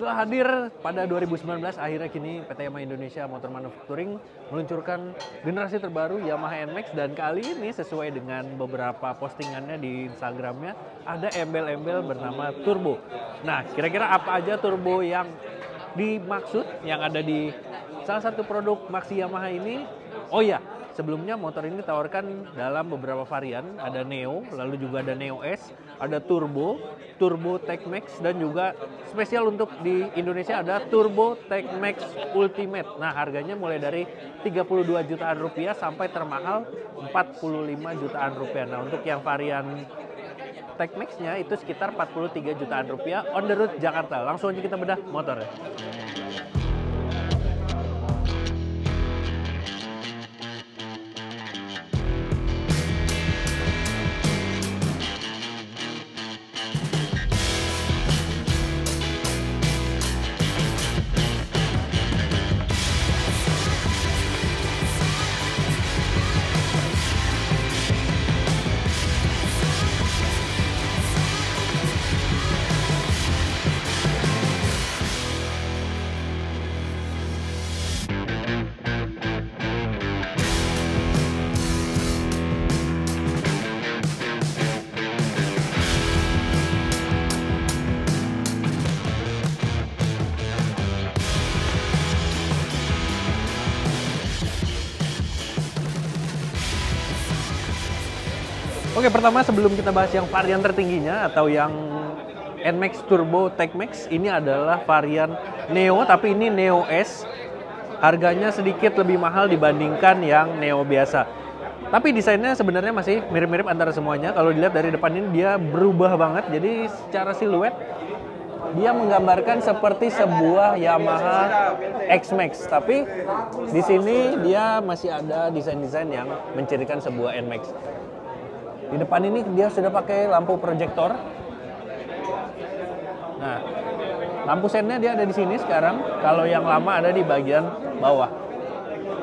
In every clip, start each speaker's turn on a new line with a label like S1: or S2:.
S1: Setelah hadir pada 2019, akhirnya kini PT Yamaha Indonesia Motor Manufacturing meluncurkan generasi terbaru Yamaha NMAX, dan kali ini sesuai dengan beberapa postingannya di Instagramnya ada embel-embel bernama turbo. Nah, kira-kira apa aja turbo yang dimaksud yang ada di salah satu produk Maxi Yamaha ini? Oh ya, sebelumnya motor ini ditawarkan dalam beberapa varian, ada Neo, lalu juga ada Neo S, ada Turbo, Turbo Tech Max, dan juga spesial untuk di Indonesia ada Turbo Tech Max Ultimate. Nah, harganya mulai dari 32 jutaan rupiah sampai termahal 45 jutaan rupiah. Nah, untuk yang varian Tech Max-nya itu sekitar 43 jutaan rupiah on the road Jakarta. Langsung aja kita bedah motornya. Oke, pertama sebelum kita bahas yang varian tertingginya atau yang NMAX Turbo Tech Max, ini adalah varian Neo, tapi ini Neo S. Harganya sedikit lebih mahal dibandingkan yang Neo biasa. Tapi desainnya sebenarnya masih mirip-mirip antara semuanya. Kalau dilihat dari depan ini dia berubah banget. Jadi secara siluet dia menggambarkan seperti sebuah Yamaha X-Max. Tapi di sini dia masih ada desain-desain yang mencirikan sebuah NMAX. Di depan ini dia sudah pakai lampu proyektor. Nah, lampu sennya dia ada di sini sekarang. Kalau yang lama ada di bagian bawah.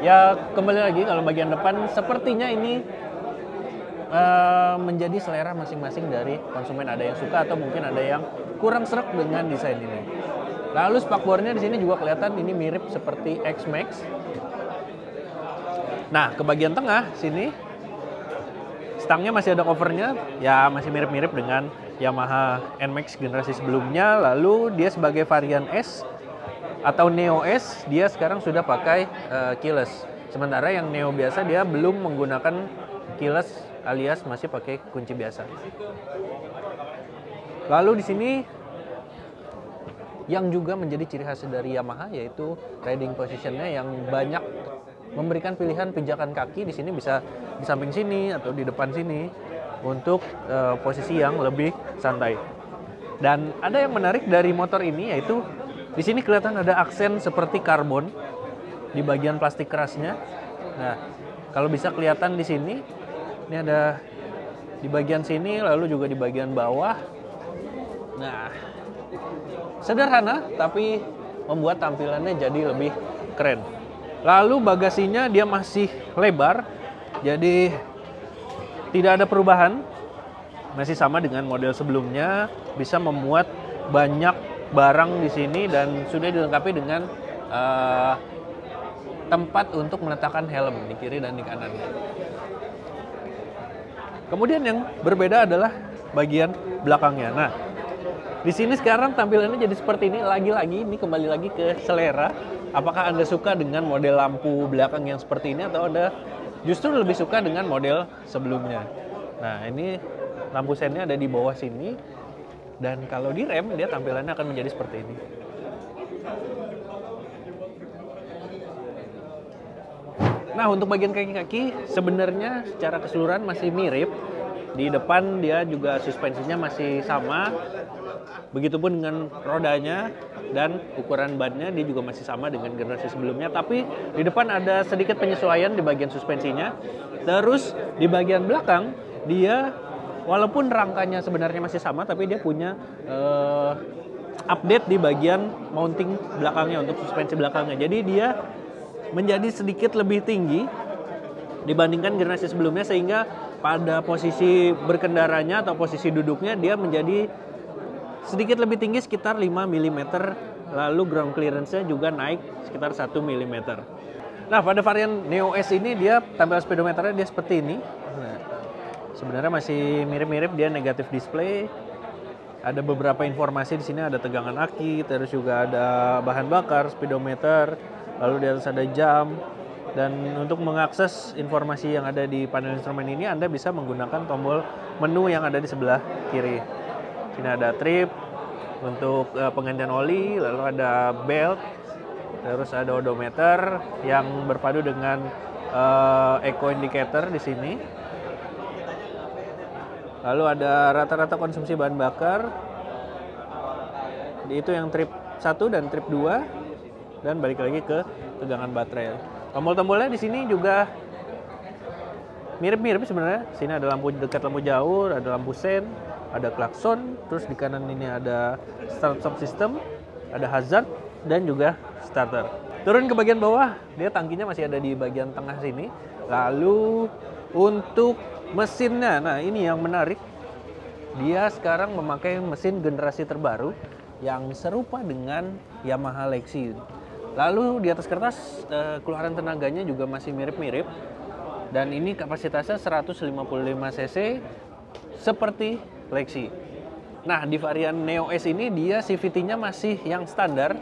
S1: Ya, kembali lagi kalau bagian depan sepertinya ini menjadi selera masing-masing dari konsumen. Ada yang suka atau mungkin ada yang kurang sreg dengan desain ini. Lalu spakbornya di sini juga kelihatan ini mirip seperti X-Max. Nah, ke bagian tengah sini stangnya masih ada covernya, ya masih mirip-mirip dengan Yamaha NMAX generasi sebelumnya. Lalu dia sebagai varian S atau Neo S, dia sekarang sudah pakai keyless. Sementara yang Neo biasa dia belum menggunakan keyless alias masih pakai kunci biasa. Lalu di sini yang juga menjadi ciri khas dari Yamaha yaitu riding positionnya yang banyak memberikan pilihan pijakan kaki. Di sini bisa di samping sini atau di depan sini untuk posisi yang lebih santai. Dan ada yang menarik dari motor ini yaitu di sini kelihatan ada aksen seperti karbon di bagian plastik kerasnya. Nah, kalau bisa kelihatan di sini, ini ada di bagian sini lalu juga di bagian bawah. Nah, sederhana tapi membuat tampilannya jadi lebih keren. Lalu bagasinya dia masih lebar, jadi tidak ada perubahan. Masih sama dengan model sebelumnya, bisa memuat banyak barang di sini dan sudah dilengkapi dengan tempat untuk meletakkan helm di kiri dan di kanan. Kemudian yang berbeda adalah bagian belakangnya. Nah, di sini sekarang tampilannya jadi seperti ini. Lagi-lagi ini kembali lagi ke selera. Apakah Anda suka dengan model lampu belakang yang seperti ini atau Anda justru lebih suka dengan model sebelumnya? Nah, ini lampu sennya ada di bawah sini. Dan kalau di rem, dia tampilannya akan menjadi seperti ini. Nah, untuk bagian kaki-kaki sebenarnya secara keseluruhan masih mirip. Di depan dia juga suspensinya masih sama. Begitupun dengan rodanya dan ukuran bannya dia juga masih sama dengan generasi sebelumnya. Tapi di depan ada sedikit penyesuaian di bagian suspensinya. Terus di bagian belakang dia walaupun rangkanya sebenarnya masih sama, tapi dia punya update di bagian mounting belakangnya untuk suspensi belakangnya. Jadi dia menjadi sedikit lebih tinggi dibandingkan generasi sebelumnya, sehingga pada posisi berkendaranya atau posisi duduknya dia menjadi sedikit lebih tinggi sekitar 5 mm lalu ground clearance-nya juga naik sekitar 1 mm. Nah, pada varian Neo S ini dia tampilan speedometernya dia seperti ini. Nah, sebenarnya masih mirip-mirip, dia negatif display. Ada beberapa informasi di sini, ada tegangan aki, terus juga ada bahan bakar, speedometer, lalu di atas ada jam. Dan untuk mengakses informasi yang ada di panel instrumen ini, Anda bisa menggunakan tombol menu yang ada di sebelah kiri. Sini ada trip untuk penggantian oli, lalu ada belt, terus ada odometer yang berpadu dengan eco indicator di sini. Lalu ada rata-rata konsumsi bahan bakar. Itu yang trip 1 dan trip 2, dan balik lagi ke tegangan baterai. Tombol-tombolnya di sini juga mirip-mirip sebenarnya. Sini ada lampu dekat, lampu jauh, ada lampu sen, ada klakson, terus di kanan ini ada start-stop system, ada hazard, dan juga starter. Turun ke bagian bawah, dia tangkinya masih ada di bagian tengah sini. Lalu untuk mesinnya, nah ini yang menarik. Dia sekarang memakai mesin generasi terbaru yang serupa dengan Yamaha Lexi. Lalu di atas kertas keluaran tenaganya juga masih mirip-mirip. Dan ini kapasitasnya 155 cc seperti Lexi. Nah, di varian Neo S ini dia CVT-nya masih yang standar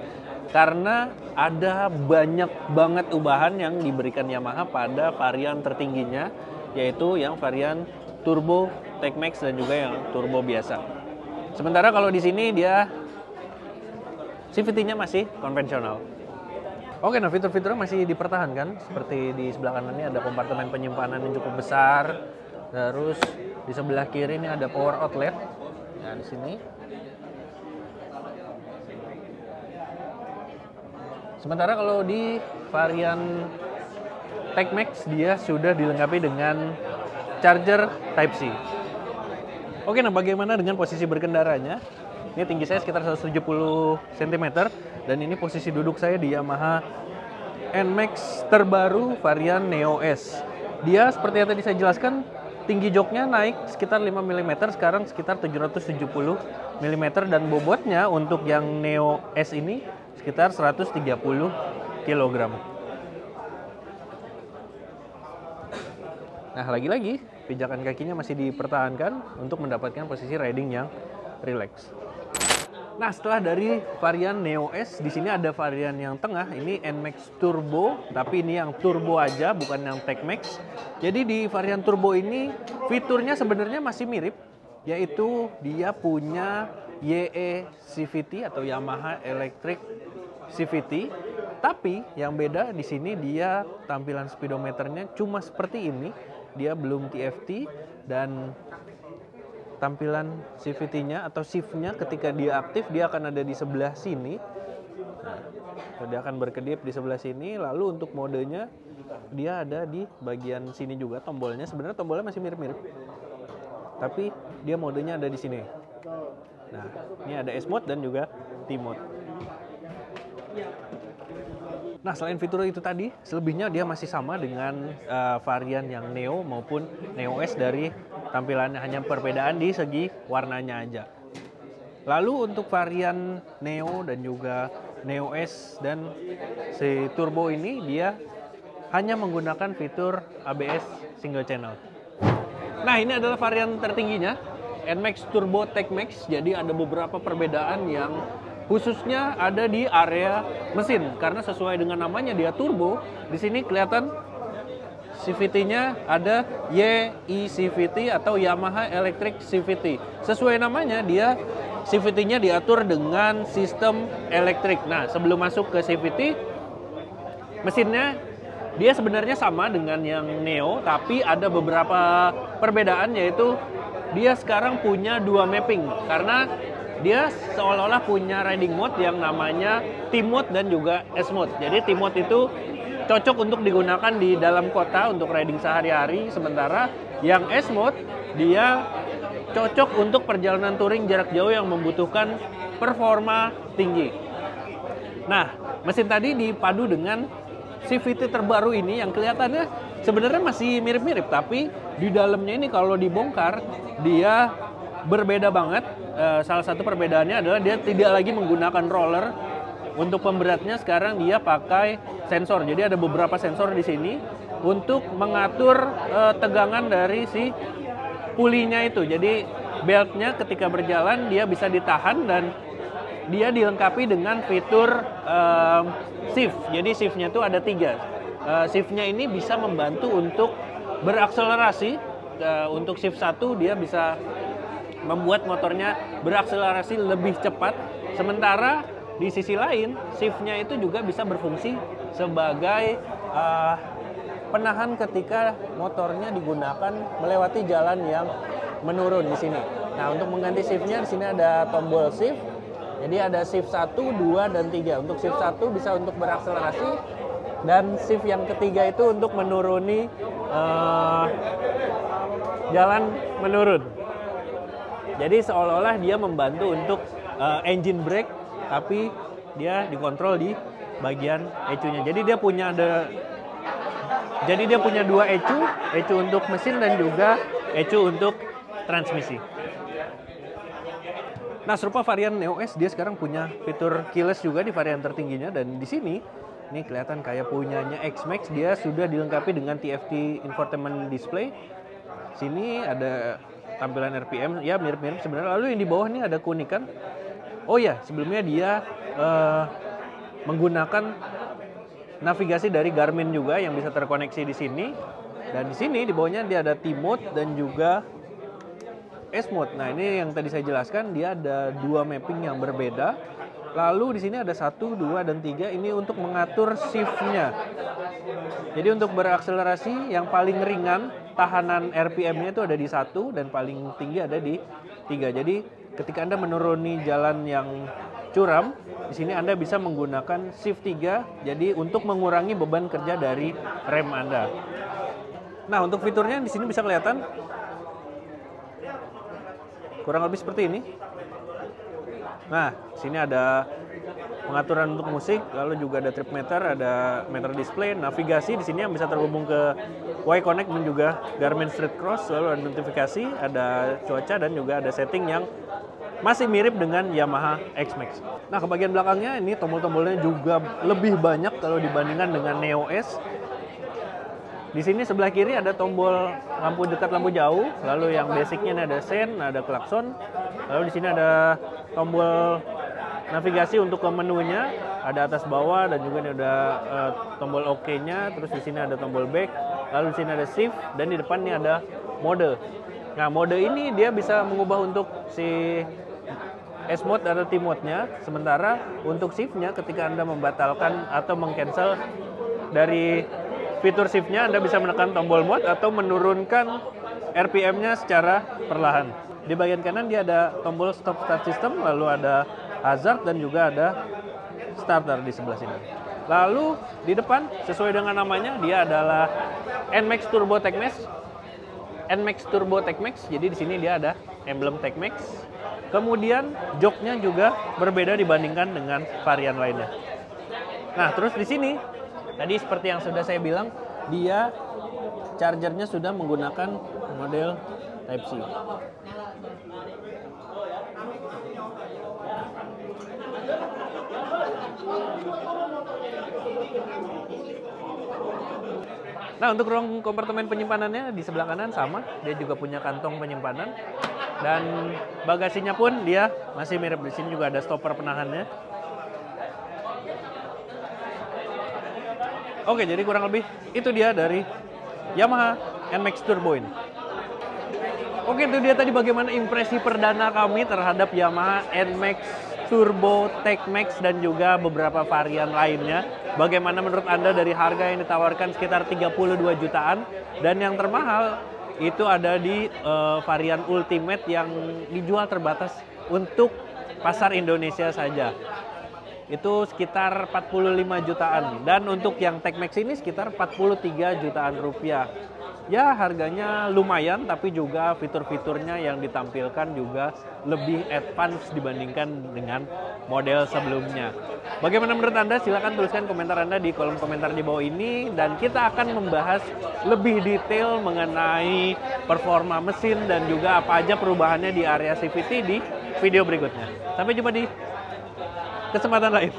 S1: karena ada banyak banget ubahan yang diberikan Yamaha pada varian tertingginya, yaitu yang varian Turbo, Tech-Max, dan juga yang Turbo biasa. Sementara kalau di sini dia CVT-nya masih konvensional. Oke, nah fitur-fiturnya masih dipertahankan. Seperti di sebelah kanan ini ada kompartemen penyimpanan yang cukup besar. Terus di sebelah kiri ini ada power outlet. Nah, di sini. Sementara kalau di varian Tech-Max dia sudah dilengkapi dengan charger Type-C. Oke, nah bagaimana dengan posisi berkendaranya? Ini tinggi saya sekitar 170 cm dan ini posisi duduk saya di Yamaha NMAX terbaru varian Neo S. Dia seperti yang tadi saya jelaskan, tinggi joknya naik sekitar 5 mm, sekarang sekitar 770 mm, dan bobotnya untuk yang Neo S ini sekitar 130 kg. Nah, lagi-lagi pijakan kakinya masih dipertahankan untuk mendapatkan posisi riding yang relax. Nah, setelah dari varian Neo S, di sini ada varian yang tengah, ini NMAX Turbo, tapi ini yang turbo aja, bukan yang Tech-Max. Jadi di varian turbo ini fiturnya sebenarnya masih mirip, yaitu dia punya YE CVT atau Yamaha Electric CVT. Tapi yang beda di sini dia tampilan speedometernya cuma seperti ini, dia belum TFT, dan tampilan CVT-nya atau shift-nya ketika dia aktif dia akan ada di sebelah sini. Nah, dia akan berkedip di sebelah sini. Lalu untuk modenya dia ada di bagian sini juga tombolnya. Sebenarnya tombolnya masih mirip-mirip, tapi dia modenya ada di sini. Nah, ini ada S mode dan juga T mode. Nah, selain fitur itu tadi, selebihnya dia masih sama dengan varian yang Neo maupun Neo S dari tampilannya, hanya perbedaan di segi warnanya aja. Lalu untuk varian Neo dan juga Neo S dan si Turbo ini dia hanya menggunakan fitur ABS single channel. Nah, ini adalah varian tertingginya, NMAX Turbo Tech-Max. Jadi ada beberapa perbedaan yang khususnya ada di area mesin, karena sesuai dengan namanya dia turbo. Di sini kelihatan CVT-nya ada YE-CVT atau Yamaha Electric CVT. Sesuai namanya dia CVT-nya diatur dengan sistem elektrik. Nah, sebelum masuk ke CVT, mesinnya dia sebenarnya sama dengan yang Neo, tapi ada beberapa perbedaan, yaitu dia sekarang punya dua mapping karena dia seolah-olah punya riding mode yang namanya T mode dan juga S mode. Jadi T mode itu cocok untuk digunakan di dalam kota untuk riding sehari-hari, sementara yang S mode dia cocok untuk perjalanan touring jarak jauh yang membutuhkan performa tinggi. Nah, mesin tadi dipadu dengan CVT terbaru ini yang kelihatannya sebenarnya masih mirip-mirip, tapi di dalamnya ini kalau dibongkar dia berbeda banget. Salah satu perbedaannya adalah dia tidak lagi menggunakan roller Untuk pemberatnya sekarang dia pakai sensor. Jadi ada beberapa sensor di sini untuk mengatur tegangan dari si pulinya itu. Jadi beltnya ketika berjalan dia bisa ditahan dan dia dilengkapi dengan fitur shift. Jadi shiftnya itu ada 3. Shiftnya ini bisa membantu untuk berakselerasi. Untuk shift 1 dia bisa membuat motornya berakselerasi lebih cepat. Sementara di sisi lain, shiftnya itu juga bisa berfungsi sebagai penahan ketika motornya digunakan melewati jalan yang menurun di sini. Nah, untuk mengganti shiftnya di sini ada tombol shift. Jadi ada shift 1, 2, dan 3. Untuk shift 1 bisa untuk berakselerasi dan shift yang ketiga itu untuk menuruni jalan menurun. Jadi seolah-olah dia membantu untuk engine brake, tapi dia dikontrol di bagian ECU-nya. Jadi dia punya 2 ECU untuk mesin dan juga ECU untuk transmisi. Nah, serupa varian Neo S, dia sekarang punya fitur keyless juga di varian tertingginya, dan di sini ini kelihatan kayak punyanya X-Max, dia sudah dilengkapi dengan TFT infotainment display. Sini ada tampilan RPM, ya mirip-mirip sebenarnya. Lalu yang di bawah ini ada keunikan. Oh ya, sebelumnya dia menggunakan navigasi dari Garmin juga yang bisa terkoneksi di sini. Dan di sini di bawahnya dia ada T-Mode dan juga S-Mode. Nah, ini yang tadi saya jelaskan, dia ada 2 mapping yang berbeda. Lalu di sini ada 1, 2, dan 3 ini untuk mengatur shift-nya. Jadi untuk berakselerasi yang paling ringan, tahanan RPM-nya itu ada di 1 dan paling tinggi ada di 3. Jadi ketika Anda menuruni jalan yang curam, di sini Anda bisa menggunakan shift 3, jadi untuk mengurangi beban kerja dari rem Anda. Nah, untuk fiturnya di sini bisa kelihatan kurang lebih seperti ini. Nah, sini ada pengaturan untuk musik, lalu juga ada trip meter, ada meter display, navigasi di sini yang bisa terhubung ke Y-Connect dan juga Garmin Street Cross, lalu ada notifikasi, ada cuaca, dan juga ada setting yang masih mirip dengan Yamaha X-Max. Nah, ke bagian belakangnya ini tombol-tombolnya juga lebih banyak kalau dibandingkan dengan Neo S. Di sini sebelah kiri ada tombol lampu dekat, lampu jauh, lalu yang basicnya ini ada sen, ada klakson, lalu di sini ada tombol navigasi untuk ke menunya, ada atas bawah, dan juga ini ada tombol OK-nya, terus di sini ada tombol back, lalu di sini ada shift, dan di depan ini ada mode. Nah, mode ini dia bisa mengubah untuk si S-Mode atau T-Mode-nya, sementara untuk shift-nya ketika Anda membatalkan atau meng-cancel dari fitur shift-nya, Anda bisa menekan tombol mode atau menurunkan RPM-nya secara perlahan. Di bagian kanan dia ada tombol stop start system, lalu ada hazard, dan juga ada starter di sebelah sini. Lalu di depan sesuai dengan namanya dia adalah NMAX Turbo TechMax. NMAX Turbo TechMax. Jadi di sini dia ada emblem TechMax. Kemudian joknya juga berbeda dibandingkan dengan varian lainnya. Nah, terus di sini tadi seperti yang sudah saya bilang, dia chargernya sudah menggunakan model Type-C. Nah, untuk ruang kompartemen penyimpanannya di sebelah kanan sama, dia juga punya kantong penyimpanan. Dan bagasinya pun dia masih mirip, di sini juga ada stopper penahannya. Oke, jadi kurang lebih itu dia dari Yamaha NMAX Turbo ini. Oke, itu dia tadi bagaimana impresi perdana kami terhadap Yamaha NMAX Turbo TechMax dan juga beberapa varian lainnya. Bagaimana menurut Anda dari harga yang ditawarkan sekitar 32 jutaan, dan yang termahal itu ada di varian Ultimate yang dijual terbatas untuk pasar Indonesia saja. Itu sekitar 45 jutaan, dan untuk yang TechMax ini sekitar 43 jutaan rupiah. Ya, harganya lumayan, tapi juga fitur-fiturnya yang ditampilkan juga lebih advance dibandingkan dengan model sebelumnya. Bagaimana menurut Anda? Silahkan tuliskan komentar Anda di kolom komentar di bawah ini, dan kita akan membahas lebih detail mengenai performa mesin dan juga apa aja perubahannya di area CVT di video berikutnya. Sampai jumpa di kesempatan lain.